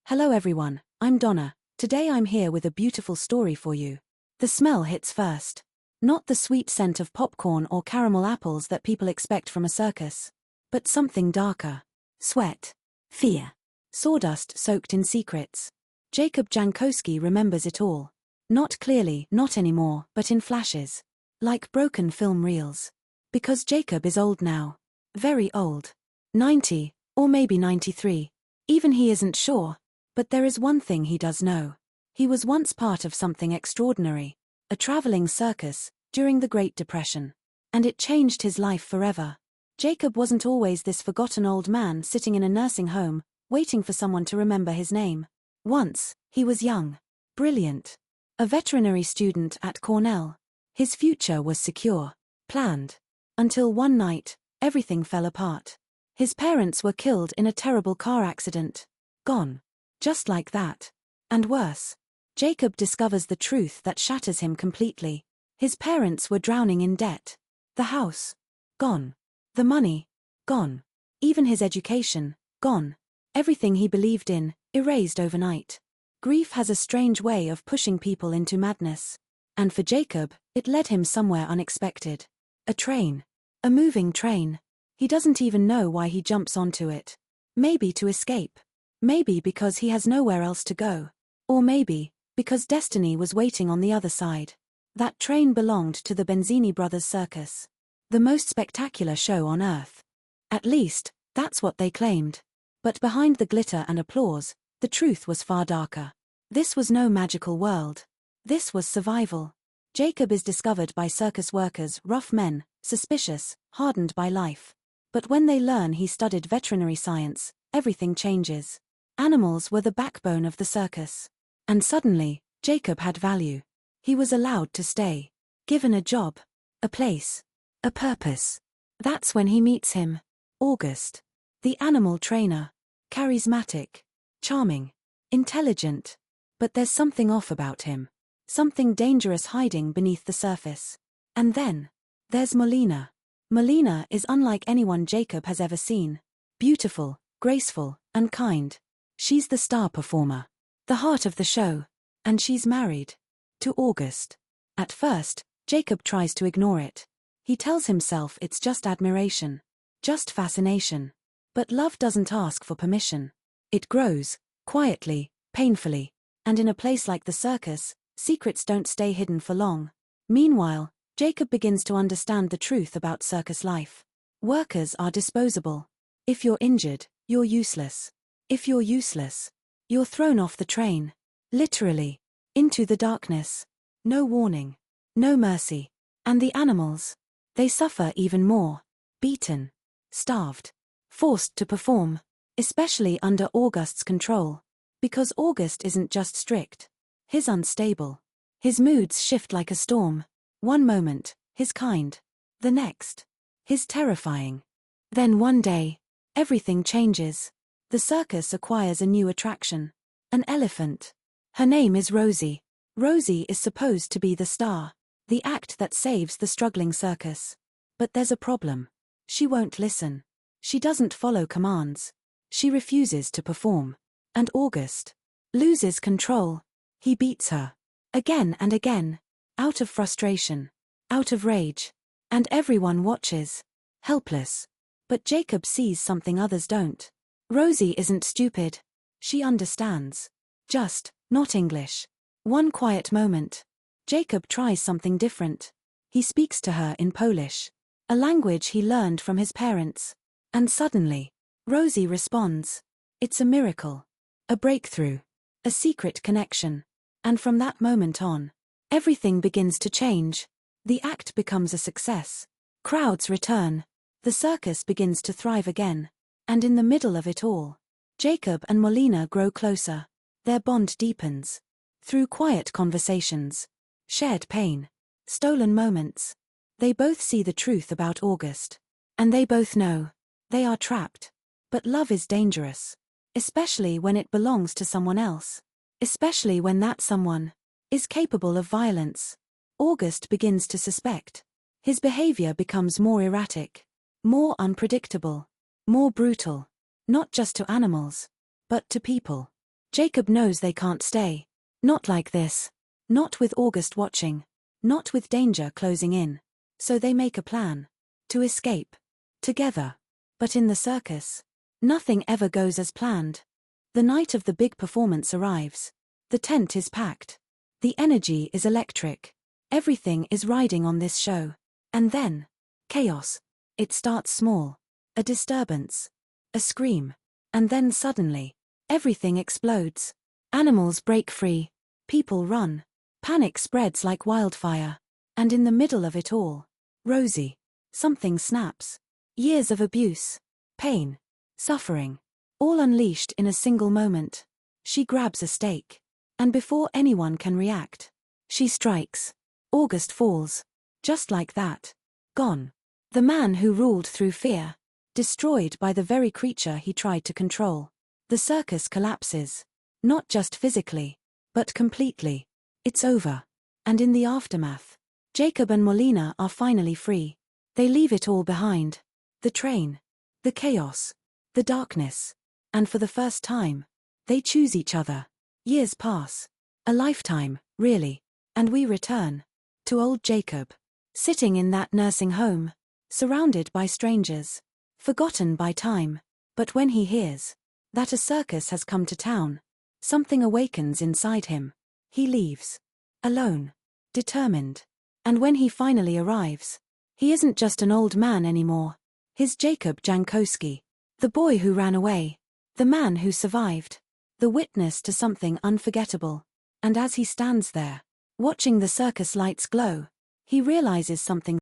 Hello everyone, I'm Donna. Today I'm here with a beautiful story for you. The smell hits first. Not the sweet scent of popcorn or caramel apples that people expect from a circus. But something darker. Sweat. Fear. Sawdust soaked in secrets. Jacob Jankowski remembers it all. Not clearly, not anymore, but in flashes. Like broken film reels. Because Jacob is old now. Very old. 90, or maybe 93. Even he isn't sure. But there is one thing he does know. He was once part of something extraordinary. A traveling circus, during the Great Depression. And it changed his life forever. Jacob wasn't always this forgotten old man sitting in a nursing home, waiting for someone to remember his name. Once, he was young. Brilliant. A veterinary student at Cornell. His future was secure. Planned. Until one night, everything fell apart. His parents were killed in a terrible car accident. Gone. Just like that. And worse. Jacob discovers the truth that shatters him completely. His parents were drowning in debt. The house. Gone. The money. Gone. Even his education. Gone. Everything he believed in, erased overnight. Grief has a strange way of pushing people into madness. And for Jacob, it led him somewhere unexpected. A train. A moving train. He doesn't even know why he jumps onto it. Maybe to escape. Maybe because he has nowhere else to go. Or maybe, because destiny was waiting on the other side. That train belonged to the Benzini Brothers Circus. The most spectacular show on earth. At least, that's what they claimed. But behind the glitter and applause, the truth was far darker. This was no magical world. This was survival. Jacob is discovered by circus workers, rough men, suspicious, hardened by life. But when they learn he studied veterinary science, everything changes. Animals were the backbone of the circus. And suddenly, Jacob had value. He was allowed to stay. Given a job. A place. A purpose. That's when he meets him. August. The animal trainer. Charismatic. Charming. Intelligent. But there's something off about him. Something dangerous hiding beneath the surface. And then, there's Molina. Molina is unlike anyone Jacob has ever seen. Beautiful, graceful, and kind. She's the star performer. The heart of the show. And she's married. To August. At first, Jacob tries to ignore it. He tells himself it's just admiration. Just fascination. But love doesn't ask for permission. It grows, quietly, painfully. And in a place like the circus, secrets don't stay hidden for long. Meanwhile, Jacob begins to understand the truth about circus life. Workers are disposable. If you're injured, you're useless. If you're useless, you're thrown off the train. Literally. Into the darkness. No warning. No mercy. And the animals. They suffer even more. Beaten. Starved. Forced to perform. Especially under August's control. Because August isn't just strict. He's unstable. His moods shift like a storm. One moment, he's kind. The next, he's terrifying. Then one day, everything changes. The circus acquires a new attraction. An elephant. Her name is Rosie. Rosie is supposed to be the star. The act that saves the struggling circus. But there's a problem. She won't listen. She doesn't follow commands. She refuses to perform. And August loses control. He beats her. Again and again. Out of frustration. Out of rage. And everyone watches. Helpless. But Jacob sees something others don't. Rosie isn't stupid. She understands. Just, not English. One quiet moment. Jacob tries something different. He speaks to her in Polish. A language he learned from his parents. And suddenly, Rosie responds. It's a miracle. A breakthrough. A secret connection. And from that moment on, everything begins to change. The act becomes a success. Crowds return. The circus begins to thrive again. And in the middle of it all, Jacob and Molina grow closer. Their bond deepens. Through quiet conversations. Shared pain. Stolen moments. They both see the truth about August. And they both know. They are trapped. But love is dangerous. Especially when it belongs to someone else. Especially when that someone is capable of violence. August begins to suspect. His behavior becomes more erratic. More unpredictable. More brutal. Not just to animals, but to people. Jacob knows they can't stay. Not like this. Not with August watching. Not with danger closing in. So they make a plan. To escape. Together. But in the circus, nothing ever goes as planned. The night of the big performance arrives. The tent is packed. The energy is electric. Everything is riding on this show. And then, chaos. It starts small. A disturbance. A scream. And then suddenly, everything explodes. Animals break free. People run. Panic spreads like wildfire. And in the middle of it all, Rosie. Something snaps. Years of abuse. Pain. Suffering. All unleashed in a single moment. She grabs a stake. And before anyone can react, she strikes. August falls. Just like that. Gone. The man who ruled through fear. Destroyed by the very creature he tried to control. The circus collapses. Not just physically, but completely. It's over. And in the aftermath, Jacob and Molina are finally free. They leave it all behind. The train. The chaos. The darkness. And for the first time, they choose each other. Years pass. A lifetime, really. And we return to old Jacob. Sitting in that nursing home. Surrounded by strangers. Forgotten by time. But when he hears that a circus has come to town, something awakens inside him. He leaves. Alone. Determined. And when he finally arrives, he isn't just an old man anymore. He's Jacob Jankowski. The boy who ran away. The man who survived. The witness to something unforgettable. And as he stands there, watching the circus lights glow, he realizes something